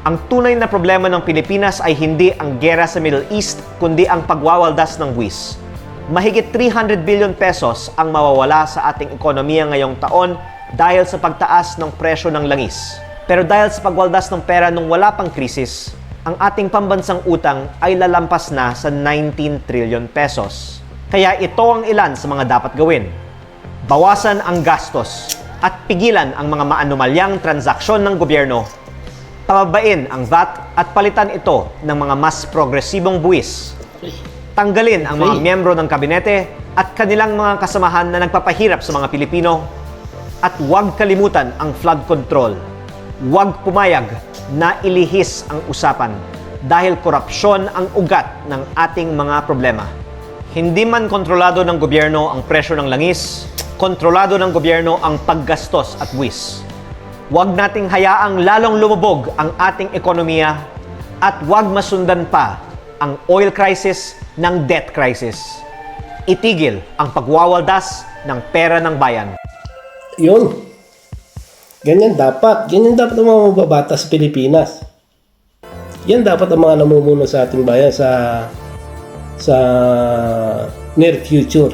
Ang tunay na problema ng Pilipinas ay hindi ang giyera sa Middle East, kundi ang pagwawaldas ng buwis. Mahigit 300 billion pesos ang mawawala sa ating ekonomiya ngayong taon dahil sa pagtaas ng presyo ng langis. Pero dahil sa pagwaldas ng pera nung wala pang krisis, ang ating pambansang utang ay lalampas na sa 19 trillion pesos. Kaya ito ang ilan sa mga dapat gawin. Bawasan ang gastos at pigilan ang mga maanumalyang transaksyon ng gobyerno. Pababain ang VAT at palitan ito ng mga mas progresibong buwis. Tanggalin ang mga miyembro ng kabinete at kanilang mga kasamahan na nagpapahirap sa mga Pilipino. At huwag kalimutan ang flood control. Huwag pumayag na ilihis ang usapan dahil korupsyon ang ugat ng ating mga problema. Hindi man kontrolado ng gobyerno ang presyo ng langis, kontrolado ng gobyerno ang paggastos at buwis. Huwag nating hayaang lalong lumubog ang ating ekonomiya at huwag masundan pa ang oil crisis ng debt crisis. Itigil ang pagwawaldas ng pera ng bayan. Yun. Ganyan dapat. Ganyan dapat ang mga mababata sa Pilipinas. Yan dapat ang mga namumuno sa ating bayan sa near future.